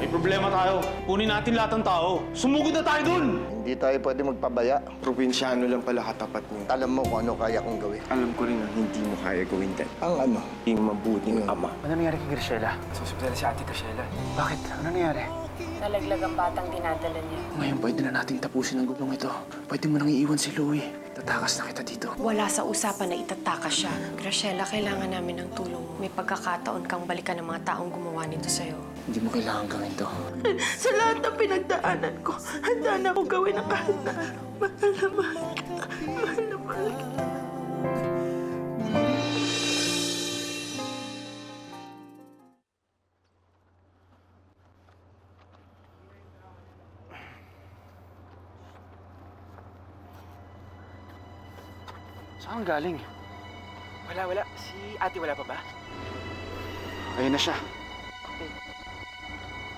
May problema tayo. Kunin natin lahat ng tao. Sumugod na tayo dun! Hindi tayo pwede magpabaya. Probinsyano lang pala katapat mo. Alam mo kung ano kaya kong gawin. Alam ko rin na hindi mo kaya gawin din. Ang ano? Yung mabuting ama. Ano nangyari kay Graciela? Susunod si Ate Graciela. Bakit? Ano nangyari? Nalaglag ang batang dinadala niya. Ngayon, pwede na nating tapusin ang gulong ito. Pwede mo nang iiwan si Louie. Tatakas na kita dito. Wala sa usapan na itatakas siya. Graciela, kailangan namin ng tulong. May pagkakataon kang balikan ng mga taong gumawa nito sa'yo. Hindi mo kailangan gawin to. Sa lahat ng pinagdaanan ko, handa na akong gawin ang kahit na ano. Mahal na mahal kita. Mahal na mahal kita. Saan galing? Wala. Si Ate wala pa ba? Ayun na siya.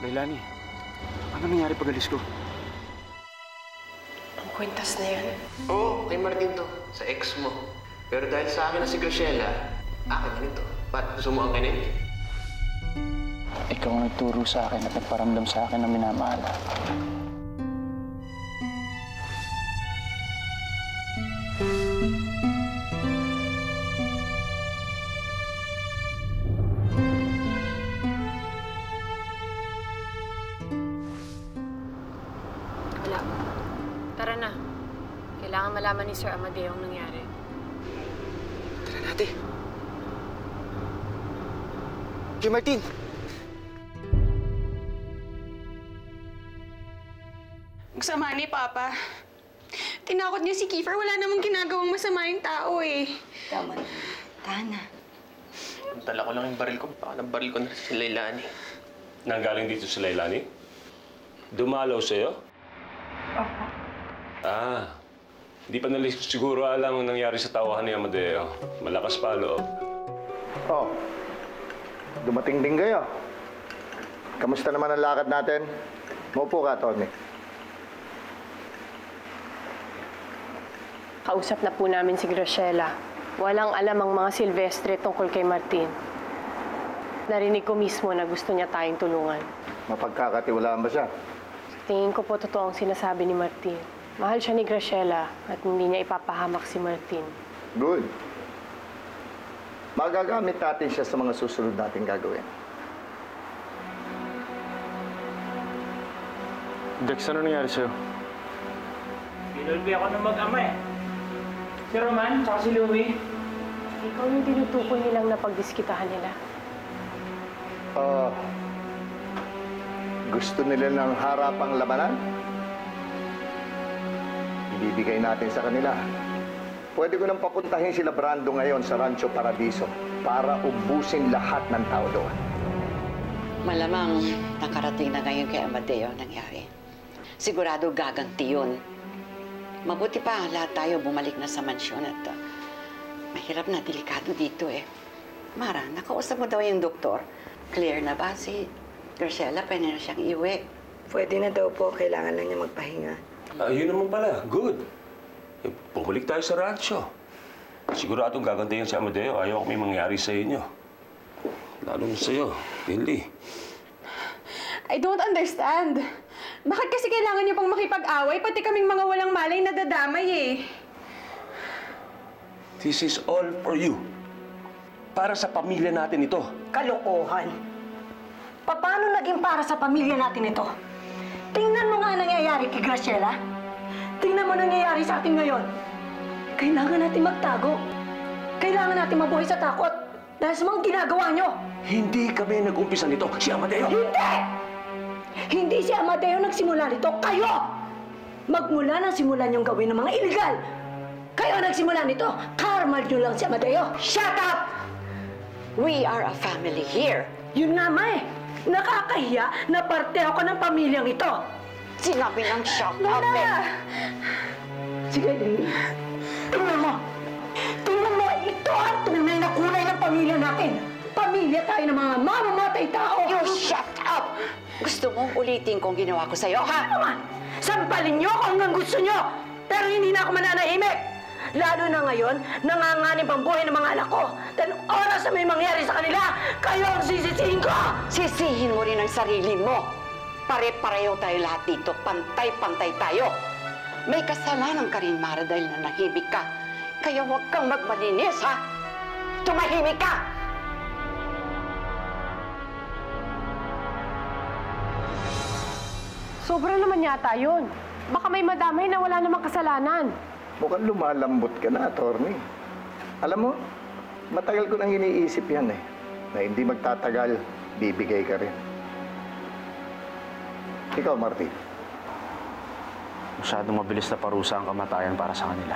Leilani, ano nangyari pag alis ko? Ang kwintas na yan. Oo, kay Martin to. Sa ex mo. Pero dahil sa akin na si Graciela, akin na nito. Ba't gusto mo ang kanin? Ikaw ang nagturo sa akin at nagparamdam sa akin ng minamahal. Wala. Tara na. Kailangan malaman ni Sir Amadeo ang nangyari. Tara natin. Kay Martin! Ang sama ni Papa. Tinakot niya si Kiefer. Wala namang ginagawang masama yung tao eh. Tama na. Tana. Dala ko lang yung baril ko. Baka nabaril ko na si Leilani. Nanggaling dito si Leilani? Dumalaw sa'yo? Opo. Hindi pa nila siguro alam ang nangyari sa tawahan ni Amadeo. Malakas pa loob. Oh, dumating din kayo. Kamusta naman ang lakad natin? Maupo ka, Tony. Kausap na po namin si Graciela. Walang alam ang mga Silvestre tungkol kay Martin. Narinig ko mismo na gusto niya tayong tulungan. Mapagkakatiwalaan ba siya? Tingin ko po totoo ang sinasabi ni Martin. Mahal siya ni Graciela at hindi niya ipapahamak si Martin. Good. Magagamit natin siya sa mga susunod nating gagawin. Dex, ano nangyari sa'yo? Pinulpi ako ng mag-ama eh. Si Roman, tsaka si Louie. Ikaw yung tinutukoy nilang napagdiskitahan nila. Gusto nila ng harapang labanan? Ibibigay natin sa kanila. Pwede ko nang papuntahin sila Brando ngayon sa Rancho Paradiso para ubusin lahat ng tao doon. Malamang nakarating na ngayon kay Amadeo ang nangyari. Sigurado gaganti yun. Mabuti pa lahat tayo bumalik na sa mansyon at mahirap na, delikado dito eh. Mara, nakausap mo daw yung doktor. Clear na ba si Graciela? Pwede na siyang iuwi. Pwede na daw po. Kailangan lang niya magpahinga. Yun naman pala. Good. Bumalik tayo sa rancho. Siguradong gagantihan si Amadeo. Ayaw ko may mangyari sa inyo. Lalo na sa'yo, Lily. I don't understand. Bakit kasi kailangan niyo pang makipag-away? Pati kaming mga walang malay nadadamay eh. This is all for you. Para sa pamilya natin ito. Kalokohan. Paano naging para sa pamilya natin ito? Tingnan mo nga ang nangyayari kay Graciela. Tingnan mo nangyayari sa atin ngayon. Kailangan natin magtago. Kailangan natin mabuhay sa takot. Dahil sa mga ginagawa nyo. Hindi kami nag-umpisa nito. Si Amadeo. Hindi! Hindi si Amadeo nagsimula nito. Kayo! Magmula nang simulan yung gawin ng mga illegal. Kayo nagsimula nito. Karmal nyo lang si Amadeo. Shut up! We are a family here. Yun nga, Ma eh. Nakakahiya na parte ako ng pamilyang ito. Sinabi ng shut up eh. Sige, Lily. Tingnan mo. Tingnan mo, ito ang tunay na kulay ng pamilya natin. Pamilya tayo ng mga mamamatay tao. You shut up! Gusto mong ulitin kung ginawa ko sa'yo, ha? Naman! Sampalin niyo ako hanggang gusto niyo. Pero hindi na ako mananahimik. Lalo na ngayon, nanganganib ang buhay ng mga anak ko. Dahil oras na may mangyari sa kanila, kayo ang sisisihin ko! Sisihin mo rin ang sarili mo. Pare-pareho tayo lahat dito. Pantay-pantay tayo. May kasalanan ka rin, Mara, dahil nanahimik ka. Kaya huwag kang magmalinis, ha? Tumahimik ka! Sobra naman yata yun. Baka may madamay na wala namang kasalanan. Mukhang lumalambot ka na, attorney. Alam mo, matagal ko nang iniisip yan eh. Na hindi magtatagal, bibigay ka rin. Ikaw, Martin. Masyadong mabilis na parusa ang kamatayan para sa kanila.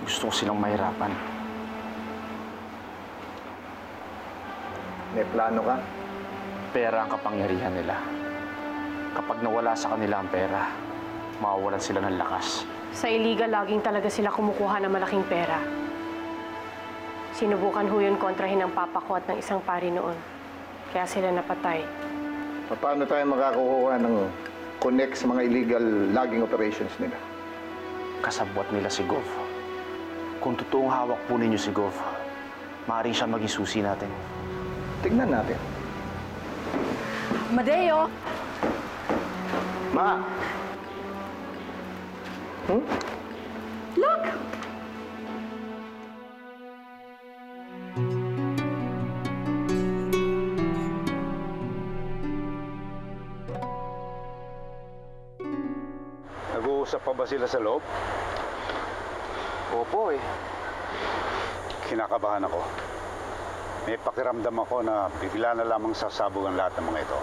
Gusto ko silang mahirapan. May plano ka? Pera ang kapangyarihan nila. Kapag nawala sa kanila ang pera, mawawalan sila ng lakas. Sa iligal, laging talaga sila kumukuha ng malaking pera. Sinubukan ho yun kontrahin ng papa ko at ng isang pari noon. Kaya sila napatay. Paano tayo makakukuha ng connect sa mga illegal logging operations nila? Kasabwat nila si Gov. Kung totoong hawak po ninyo si Gov, maaaring siya maging susi natin. Tignan natin. Amadeo! Ma! Look! Nag-uusap pa ba sila sa loob? Opo eh. Kinakabahan ako. May pakiramdam ako na bigla na lamang sasabog ang lahat ng mga ito.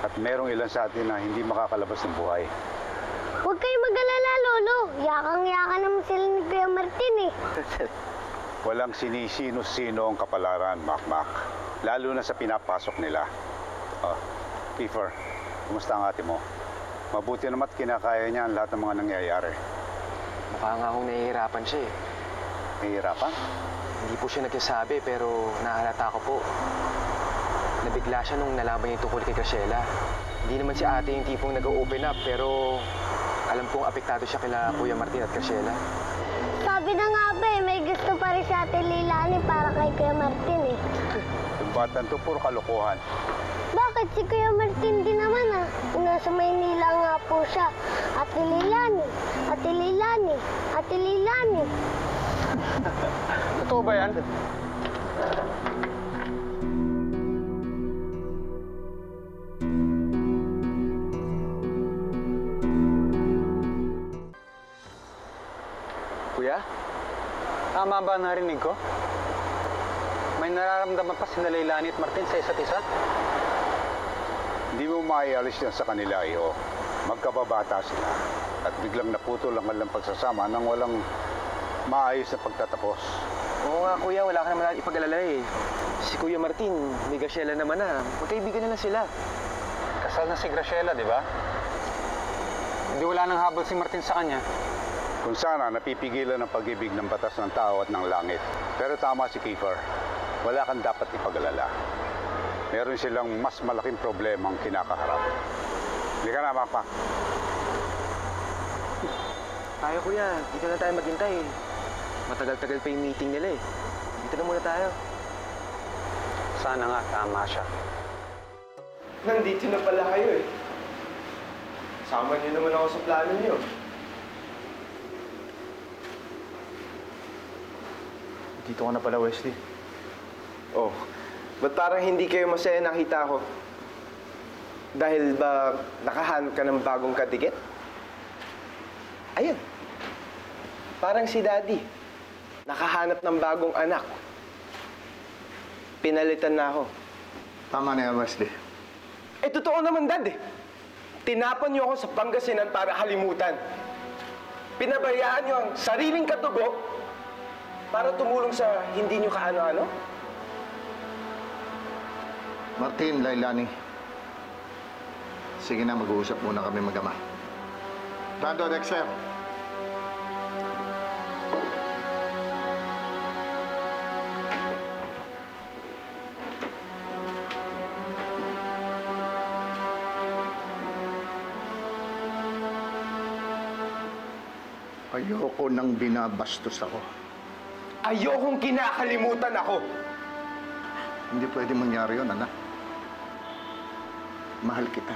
At merong ilan sa atin na hindi makakalabas ng buhay. Huwag kayo mag-alala, Lolo. Yakang-yaka naman sila ni Kuya Martin eh. Walang sinisino-sino ang kapalaran, Makmak. Lalo na sa pinapasok nila. Kiefer, kumusta ang ate mo? Mabuti naman at kinakaya niya ang lahat ng mga nangyayari. Mukha nga akong nahihirapan siya eh. Nahihirapan? Hindi po siya nagsasabi pero nahalata ko po. Nabigla siya nung nalaman niya tungkol kay Graciela. Hindi naman si ate yung tipong nag-open up pero alam kong apektado siya kila Kuya Martin at Graciela. Sabi na nga ba eh, may gusto pa rin si Ate Leilani para kay Kuya Martin eh. Yung batang to, puro kalokohan. Bakit si Kuya Martin din naman ah? Nasa Maynila nga po siya. Ate Leilani, Ate Leilani, Ate Leilani. Totoo ba yan? Kuya, tama ba narinig ko? May nararamdaman pa si Leilani at Martin sa isa't isa? Hindi mo maialis yan sa kanila, iyo. Magkababata sila. At biglang naputol ang kanilang pagsasama nang walang maayos na pagtatapos. Oo nga kuya, wala ka naman natin ipag-alala eh. Si Kuya Martin, may Graciela naman na. Magkaibigan na lang sila. Kasal na si Graciela, di ba? Hindi wala nang habol si Martin sa kanya. Kung sana, napipigilan ang pag-ibig ng batas ng tao at ng langit. Pero tama si Kiefer. Wala kang dapat ipag-alala. Meron silang mas malaking problema ang kinakaharap. Hindi ka na, Makmak. Tayo kuya, dito na tayo maghintay. Matagal-tagal pa yung meeting nila eh. Dito na muna tayo. Sana nga, tama siya. Nandito na pala kayo eh. Sama niyo naman ako sa plano niyo. Dito ka na pala, Wesley. Oh, ba't parang hindi kayo masaya nakita ko? Dahil ba nakahanap ka ng bagong kadikit? Ayun. Parang si Daddy. Nakahanap ng bagong anak. Pinalitan na ako. Tama na yan, Wesley. Eh, totoo naman, Dad eh. Tinapan niyo ako sa Pangasinan para halimutan. Pinabayaan niyo ang sariling katugo para tumulong sa hindi niyo kaano-ano. Martin, Leilani. Sige na, mag-uusap muna kami mag-ama. Brando, Dexter. Ayoko nang binabastos ako. Ayokong kinakalimutan ako. Hindi pwede mangyari yun, anak. mahal kita.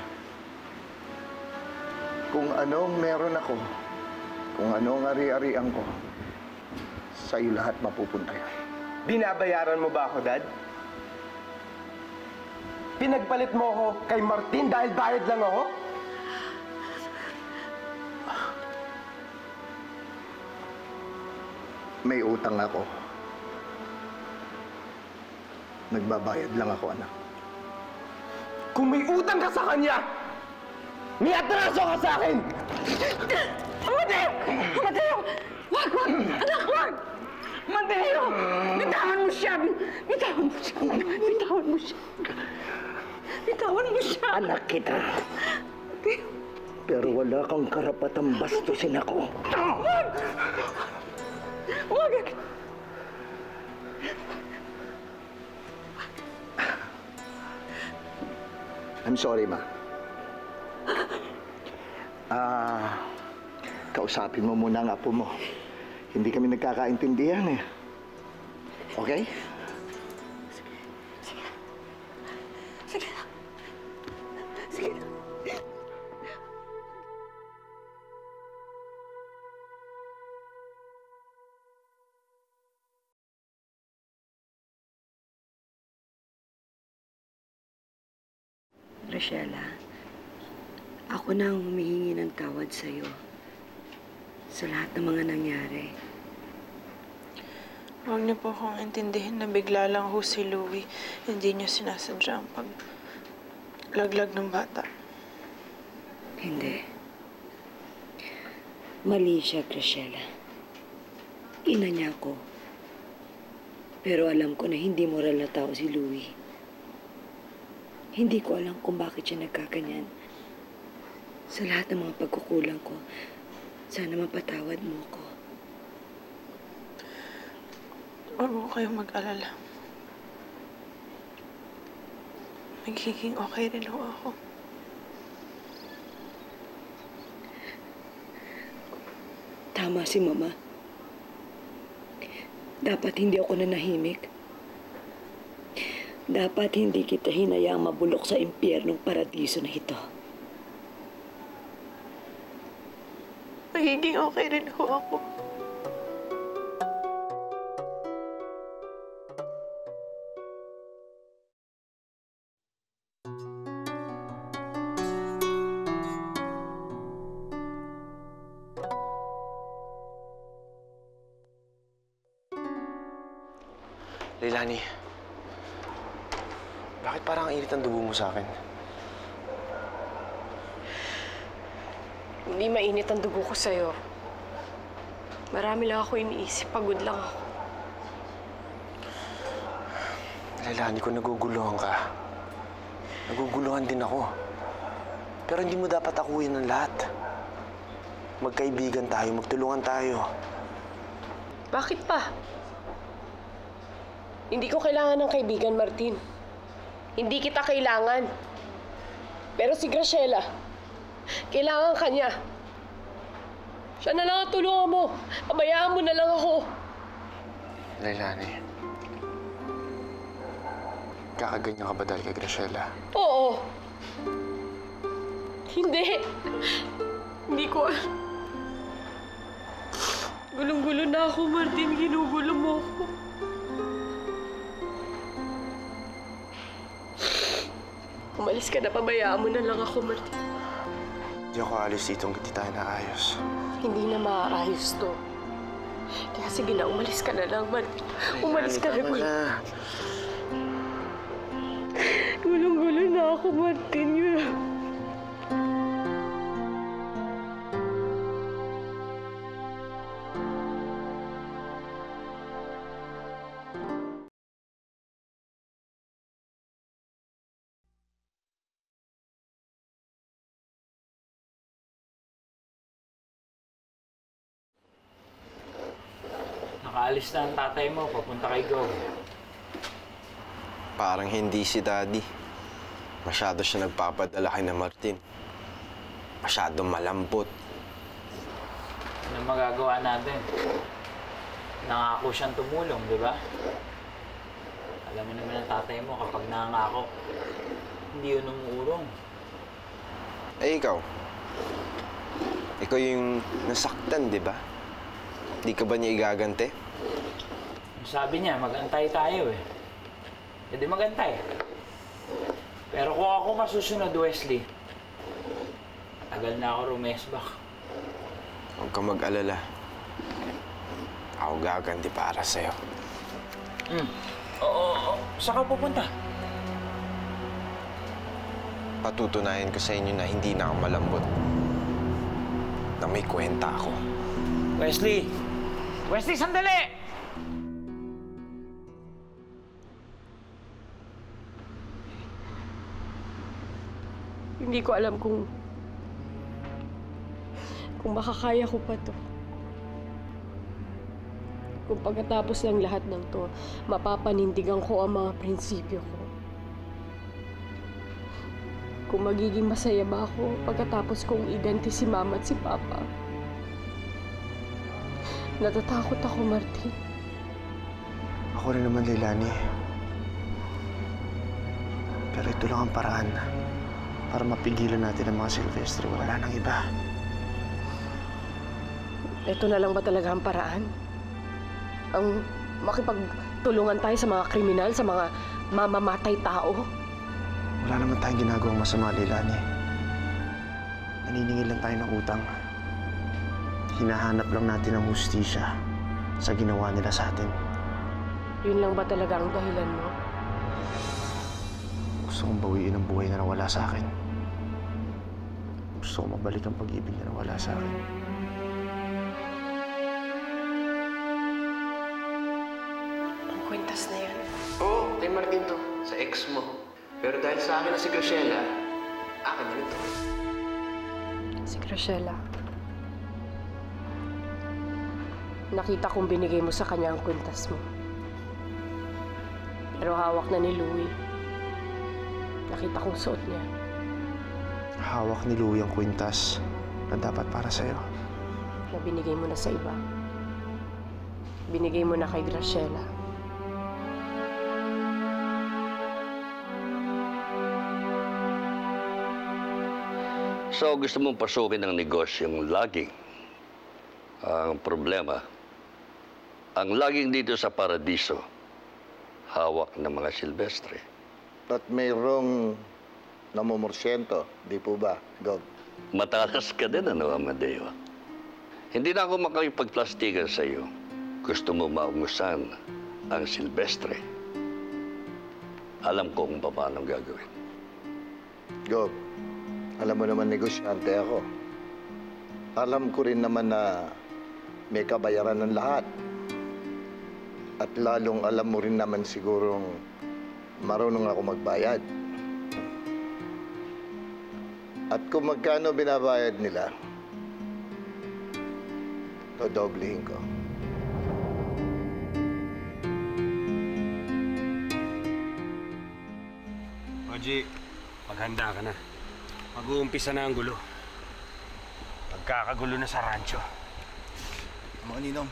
Kung anong meron ako, kung anong ari-arian ko, sa'yo lahat mapupunta yan. Binabayaran mo ba ako, Dad? Pinagpalit mo ako kay Martin dahil bayad lang ako? May utang ako. Nagbabayad lang ako, anak. Kung may utang ka sa kanya, may atraso ka sa akin! Amadeo! Amadeo! Wag! Wag! Anak, wag! Amadeo! Bitawan mo siya! Bitawan mo siya! Bitawan mo siya! Bitawan mo siya! Anak kita. Pero wala kang karapatang bastusin ako. Wag! Wag! I'm sorry, Ma. Kausapin mo muna ang apo mo. Hindi kami nagkakaintindihan eh. Okay? Sige na. Sige na. Graciela, ako na ang humihingi ng tawad sa'yo sa lahat ng mga nangyari. Huwag niyo po akong intindihin na bigla lang ho si Louie. Hindi niya sinasadya ang paglaglag ng bata. Hindi. Mali siya, Graciela. Ina niya ako. Pero alam ko na hindi moral na tao si Louie. Hindi ko alam kung bakit siya nagkaganyan. Sa lahat ng mga pagkukulang ko, sana mapatawad mo ko. Huwag mo kayong mag-alala. Magiging okay rin ho ako. Tama si Mama. Dapat hindi ako nanahimik. Dapat hindi kita hinayaang mabulok sa impyernong paradiso na ito. Magiging okay rin ho ako. Leilani, bakit parang ang init ang dugo mo sa akin? Hindi mainit ang dugo ko sa'yo. Marami lang ako iniisip. Pagod lang ako. Leilani, kung naguguluhan ka, naguguluhan din ako. Pero hindi mo dapat akuin ang lahat. Magkaibigan tayo, magtulungan tayo. Bakit pa? Hindi ko kailangan ng kaibigan, Martin. Hindi kita kailangan. Pero si Graciela, kailangan ka niya. Siya na lang ang tulungan mo. Pabayaan mo na lang ako. Leilani, kakaganyan ka ba dahil kay Graciela? Oo. Hindi. Hindi ko... Gulong-gulo na ako, Martin. Ginugulo mo ako. Umalis ka na, pabayaan mo na lang ako, Martin. Hindi ako alis dito hanggang di tayo naayos. Hindi na maaayos to. Kaya sige na, umalis ka na lang, Martin. Umalis ka na. Gulong-gulo na ako, Martin. Nakaalis na ang tatay mo, papunta kay Gov. Parang hindi si Daddy. Masyado siya nagpapadala kay na Martin. Masyadong malambot. Ano magagawa natin? Nangako siyang tumulong, di ba? Alam mo naman ang tatay mo, kapag nangako, hindi yun umuurong. Eh, ikaw? Ikaw yung nasaktan, di ba? Di ka ba niya igagante? Sabi niya, mag-antay tayo eh. E di mag-antay. Pero kung ako masusunod, Wesley, tagal na ako rumesbak. Huwag ka mag-alala. Ako gaganti para sa'yo. Oo. Saan ka pupunta? Patutunayan ko sa inyo na hindi na ako malambot. Na may kwenta ako. Wesley! Wesley, sandali! Hindi ko alam kung makakaya ko pa to. Kung pagkatapos ng lahat ng to, mapapanindigan ko ang mga prinsipyo ko. Kung magiging masaya ba ako pagkatapos kong iganti si Mama at si Papa. Natatakot ako, Martin. Ako rin naman, Leilani. Pero ito lang ang paraan para mapigilan natin ang mga Silvestre. Wala nang iba. Ito na lang ba talaga ang paraan? Ang makipagtulungan tayo sa mga kriminal, sa mga mamamatay tao? Wala naman tayong ginagawang masama, Leilani. Naniningil lang tayo ng utang. Hinahanap lang natin ang hustisya sa ginawa nila sa atin. Yun lang ba talaga ang dahilan mo? Gusto kong bawiin ang buhay na nawala sa akin. Gusto kong mabalik ang pag-ibig na nawala sa akin. Ang kwintas na yan. Oo, kay Martin to. Sa ex mo. Pero dahil sa akin na si Graciela, akin na rin to. Si Graciela. Nakita kong binigay mo sa kanya ang kwintas mo. Pero hawak na ni Louie. Nakita kong suot niya. Hawak ni Louie ang kwintas na dapat para sa'yo. Na binigay mo na sa iba. Binigay mo na kay Graciela. So, gusto mong pasukin ang negosyong logging. Ang problema, ang logging dito sa Paradiso, hawak ng mga Silvestre. At mayroong namumursyento, di po ba, Gov? Matalas ka din, ano, Amadeo? Hindi na ako makipagplastikan sa iyo. Gusto mo maungusan ang Silvestre. Alam ko kung paano gagawin. Gov, alam mo naman negosyante ako. Alam ko rin naman na may kabayaran ng lahat. At lalong alam mo rin naman sigurong marunong ako magbayad. At kung magkano binabayad nila, dodoblehin ko. Oji, maghanda ka na. Mag-uumpisa na ang gulo. Magkakagulo na sa rancho. Mga ninong.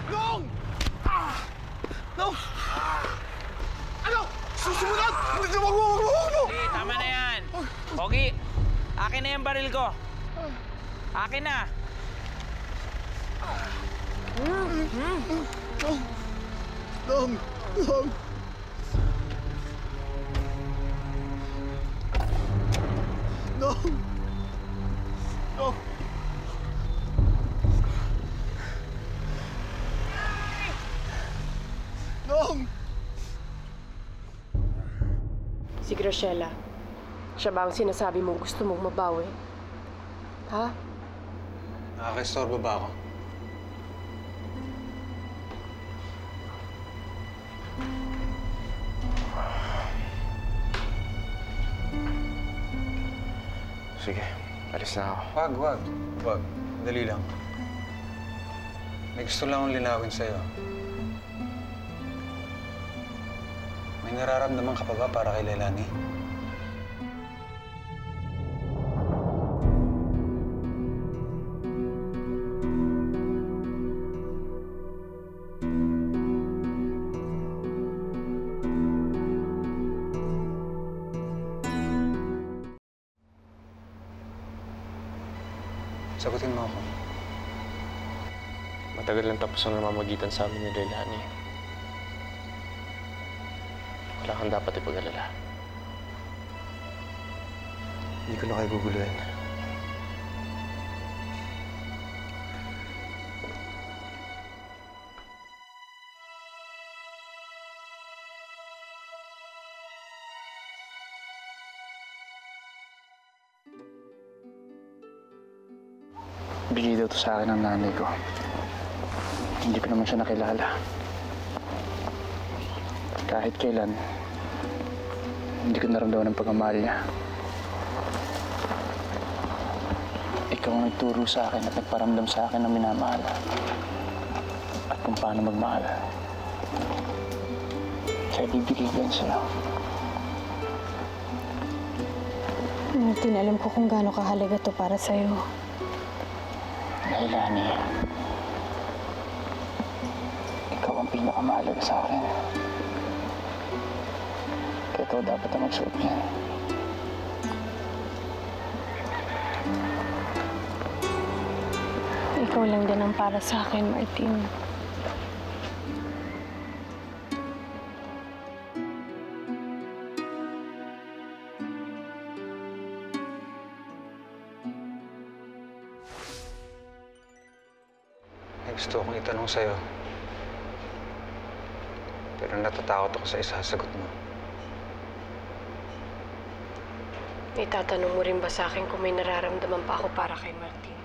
Long! Long! Ano? Susumunod! Wag mo! Tama na yan. Pogi, akin na yung baril ko. Akin na. Long! Si Graciela. Siya ba ang sinasabi mong gusto mong mabawi? Ha? Nakaka-istorbo ba ako? Sige, alis na ako. Wag. Dali lang. May gusto lang akong linawin sa'yo. May nararamdaman ka pa ba para kay Leilani? Sagutin mo ako. Matagal lang tapos ang namamagitan sa amin ni Leilani. Wala kang dapat ipag-alala. Hindi ko na kayo guguluhin. Bigay daw to sa akin ng nanay ko. Hindi ko naman siya nakilala. Kahit kailan, hindi ko naramdaman ang pagmamahal niya. Ikaw ang nagturo sa akin at nagparamdam sa akin ng minamahal. At kung paano magmahal. Kaya bibigay ko yan sa'yo. Martin, alam ko kung gaano kahalaga to para sa'yo. Leilani, ikaw ang pinakamahalaga sa akin. Kaya ikaw dapat ang magsuot niyan. Ikaw lang din ang para sa akin, Martin. Gusto kong itanong sa'yo. Pero natatakot ako sa isasagot mo. Itatanong mo rin ba sa akin kung may nararamdaman pa ako para kay Martin?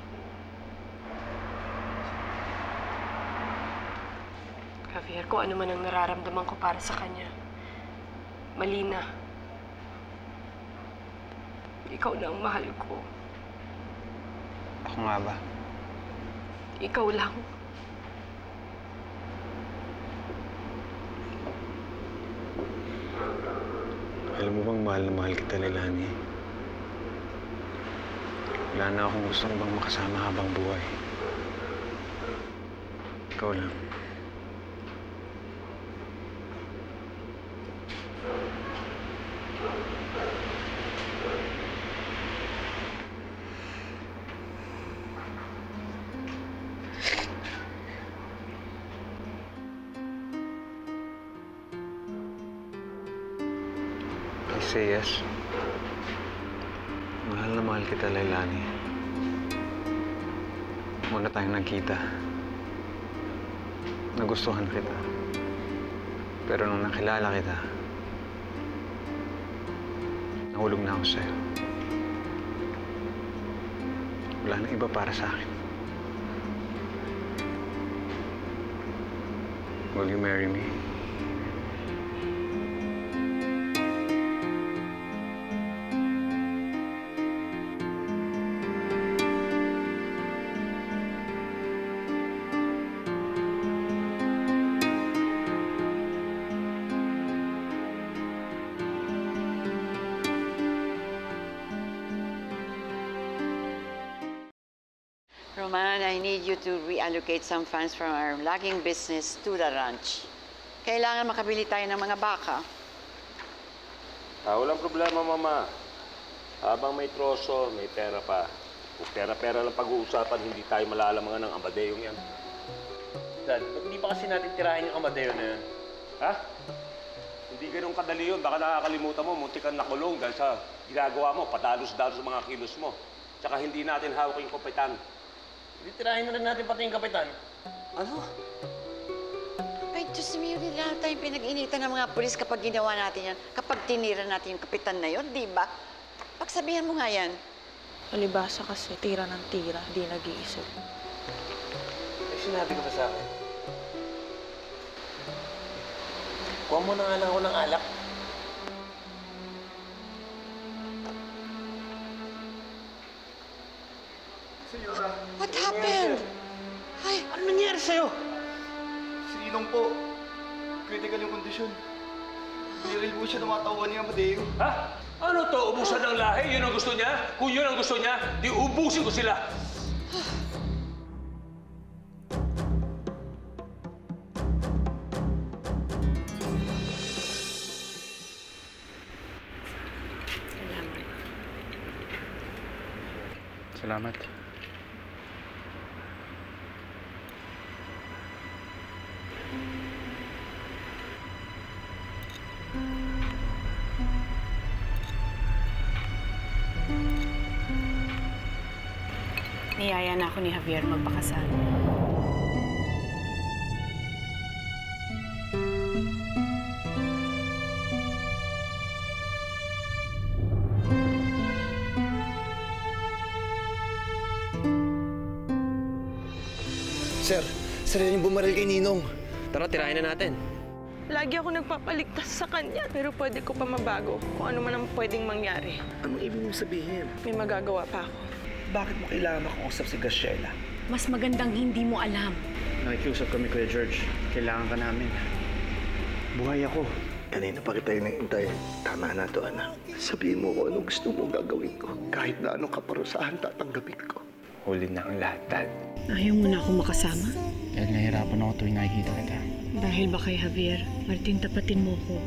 Javier, kung ano man ang nararamdaman ko para sa kanya, mali na. Ikaw na ang mahal ko. Ako nga ba? Ikaw lang. Alam mo bang mahal na mahal kita, Leilani? Wala na akong gustong bang makasama habang buhay. Ikaw lang. Say yes. Mahal na mahal kita, Leilani. Muna tayong nagkita. Nagustuhan kita. Pero nung nakilala kita, nahulog na ako sa'yo. Wala nang iba para sa akin. Will you marry me? Roman, I need you to reallocate some funds from our logging business to the ranch. Kailangan makabili tayo ng mga baka. Walang problema, Mama. Habang may troso, may pera pa. Kung pera-pera lang pag-uusapan, hindi tayo malalamangan ng Amadeyong yan. Dad, ba't hindi pa kasi natin tirahin yung Amadeo na yun? Ha? Hindi ganun kadali yun. Baka nakakalimutan mo, muntik kang nakulong dahil sa ginagawa mo, padalos-dalos sa mga kilos mo. Tsaka hindi natin hawak yung kapitan. Hindi tirahin na rin natin pati yung kapitan. Ano? Ay, Diyos mio, lahat tayong pinag-initan ng mga pulis kapag ginawa natin yan. Kapag tinira natin yung kapitan na yun, di ba? Pagsabihan mo nga yan. Palibasa kasi, tira ng tira, di nag-iisip. May sinabi ka ba sa akin? Kuha mo na nga lang ako ng alak. What happened? Ay, ano nangyari sa'yo? Si Ninong po, critical yung kondisyon. Hindi rin po siya tumatawan ni Amadeo. Ha? Ano to? Ubusan ng lahi? Yun ang gusto niya? Kung yun ang gusto niya, di ubusin ko sila. Salamat. Niyaya na ako ni Javier magpakasal. Sir yung bumaril kay Ninong. Tara, tirahin na natin. Lagi ako nagpapaligtas sa kanya, pero pwede ko pa mabago kung ano man ang pwedeng mangyari. Anong ibig mong sabihin? May magagawa pa ako. Bakit mo kailangan makausap si Graciela? Mas magandang hindi mo alam. Nakikiusap kami, Kuya George. Kailangan ka namin. Buhay ako. Kanina pa kita hinahintay. Tama na to, anak. Sabihin mo kung anong gusto mong gagawin ko. Kahit na anong kaparusahan tatanggapin ko. Huli na ang lahat, Dad. Ayaw mo na ako makasama? Dahil nahihirapan ako tuwing nakikita kita. Dahil ba kay Javier, Martin, tapatin mo ko.